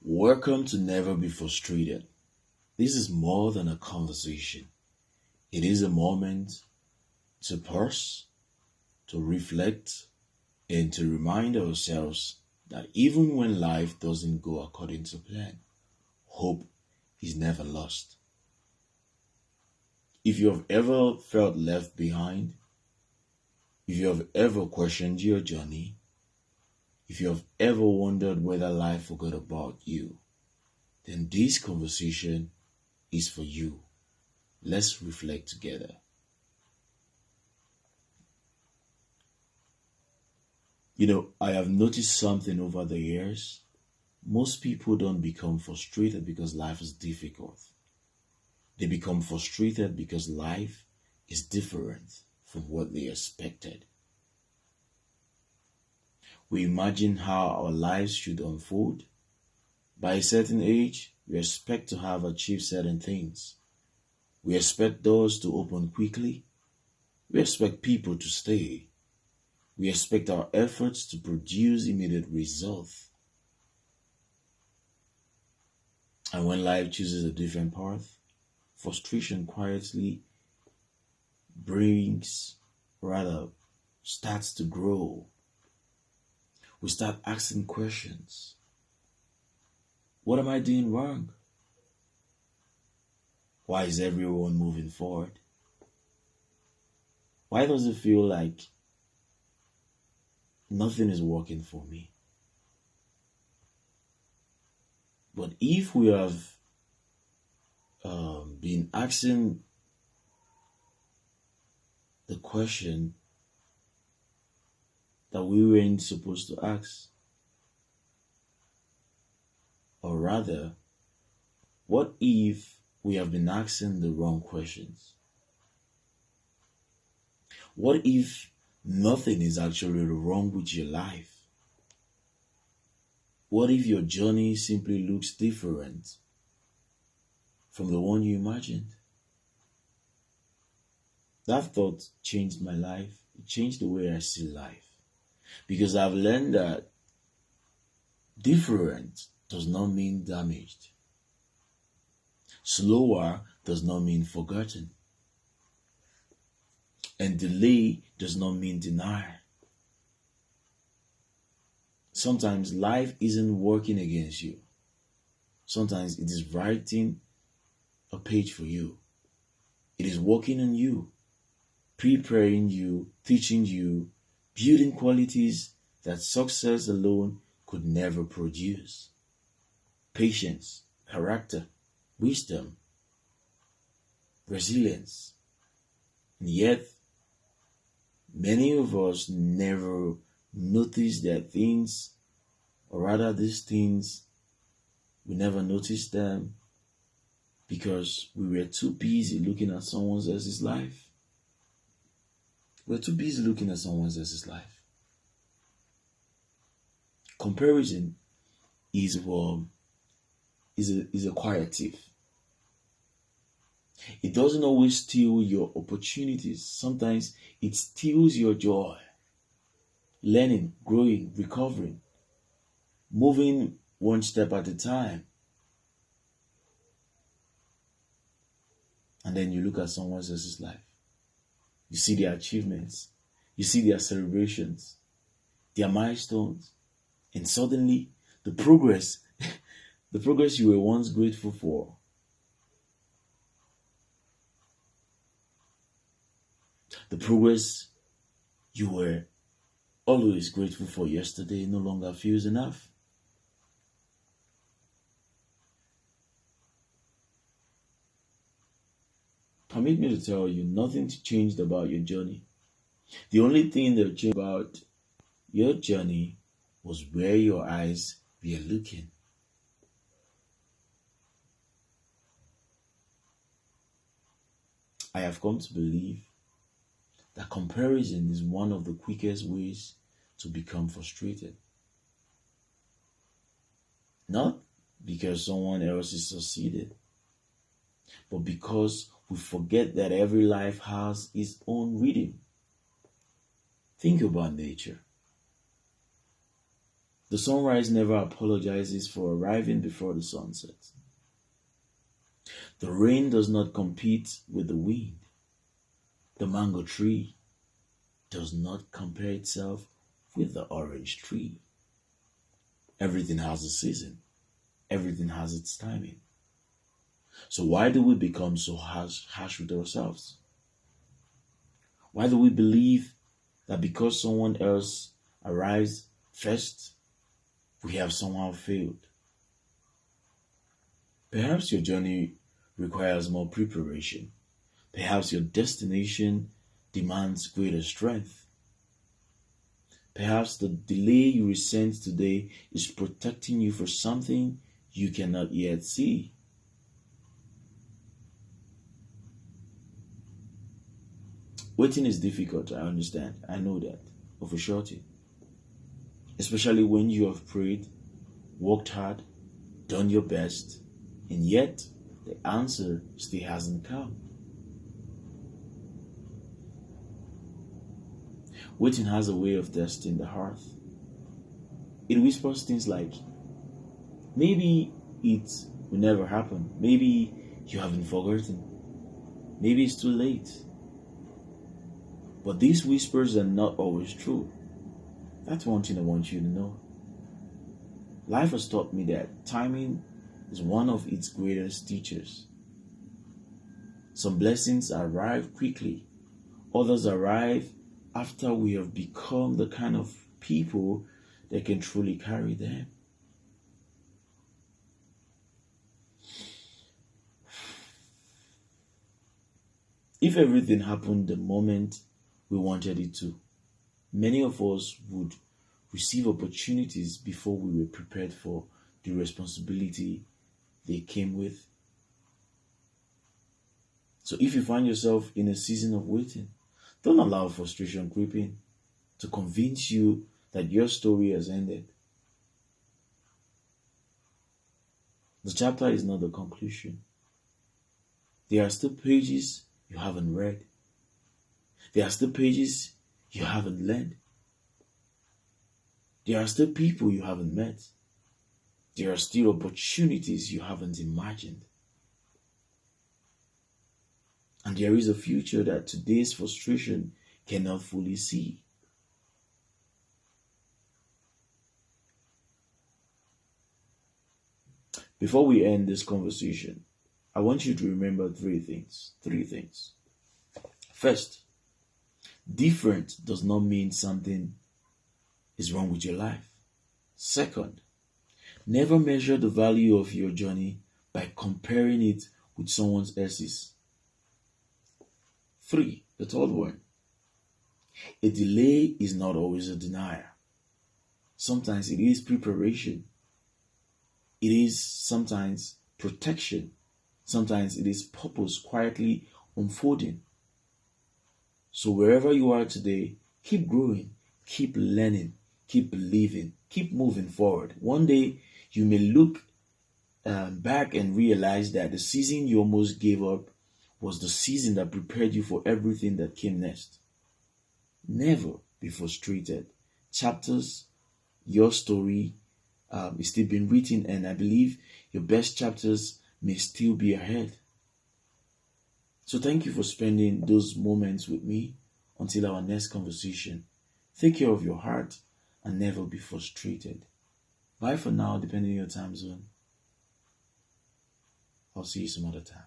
Welcome to Never Be Frustrated. This is more than a conversation. It is a moment to pause, to reflect, and to remind ourselves that even when life doesn't go according to plan, hope is never lost. If you have ever felt left behind, if you have ever questioned your journey, if you have ever wondered whether life forgot about you, then this conversation is for you. Let's reflect together. I have noticed something over the years. Most people don't become frustrated because life is difficult. They become frustrated because life is different from what they expected. We imagine how our lives should unfold. By a certain age, we expect to have achieved certain things. We expect doors to open quickly. We expect people to stay. We expect our efforts to produce immediate results. And when life chooses a different path, frustration quietly starts to grow. We start asking questions. What am I doing wrong? Why is everyone moving forward? Why does it feel like nothing is working for me? But if we have been asking the question that we weren't supposed to ask, or rather, what if we have been asking the wrong questions? What if nothing is actually wrong with your life? What if your journey simply looks different from the one you imagined? That thought changed my life. It changed the way I see life. Because I've learned that different does not mean damaged. Slower does not mean forgotten. And delay does not mean denial. Sometimes life isn't working against you. Sometimes it is writing a page for you. It is working on you, preparing you, teaching you, building qualities that success alone could never produce. Patience, character, wisdom, resilience. And yet, many of us never notice that things, or rather these things, we never noticed them because we were too busy looking at someone else's life. We're too busy looking at someone else's life. Comparison is a quiet thief. It doesn't always steal your opportunities. Sometimes it steals your joy. Learning, growing, recovering, moving one step at a time. And then you look at someone else's life. You see their achievements. You see their celebrations, their milestones. And suddenly, the progress you were once grateful for, the progress you were always grateful for yesterday no longer feels enough. Permit me to tell you, nothing changed about your journey. The only thing that changed about your journey was where your eyes were looking. I have come to believe that comparison is one of the quickest ways to become frustrated. Not because someone else is succeeded, but because we forget that every life has its own rhythm. Think about nature. The sunrise never apologizes for arriving before the sun sets. The rain does not compete with the wind. The mango tree does not compare itself with the orange tree. Everything has a season. Everything has its timing. So why do we become so harsh with ourselves? Why do we believe that because someone else arrives first, we have somehow failed? Perhaps your journey requires more preparation. Perhaps your destination demands greater strength. Perhaps the delay you resent today is protecting you for something you cannot yet see. Waiting is difficult, I understand. I know that, but for surety. Especially when you have prayed, worked hard, done your best, and yet the answer still hasn't come. Waiting has a way of testing the heart. It whispers things like, maybe it will never happen. Maybe you haven't forgotten. Maybe it's too late. But these whispers are not always true. That's one thing I want you to know. Life has taught me that timing is one of its greatest teachers. Some blessings arrive quickly. Others arrive after we have become the kind of people that can truly carry them. If everything happened the moment we wanted it to, many of us would receive opportunities before we were prepared for the responsibility they came with. So if you find yourself in a season of waiting, don't allow frustration creep in to convince you that your story has ended. The chapter is not the conclusion. There are still pages you haven't read. There are still pages you haven't learned. There are still people you haven't met. There are still opportunities you haven't imagined. And there is a future that today's frustration cannot fully see. Before we end this conversation, I want you to remember three things. First, different does not mean something is wrong with your life. Second, never measure the value of your journey by comparing it with someone else's. 3, the third one, a delay is not always a denier. Sometimes it is preparation. It is sometimes protection. Sometimes it is purpose quietly unfolding. So wherever you are today, keep growing, keep learning, keep believing, keep moving forward. One day you may look back and realize that the season you almost gave up was the season that prepared you for everything that came next. Never be frustrated. Chapters, your story is still being written, and I believe your best chapters may still be ahead. So thank you for spending those moments with me. Until our next conversation, take care of your heart and never be frustrated. Bye for now, depending on your time zone. I'll see you some other time.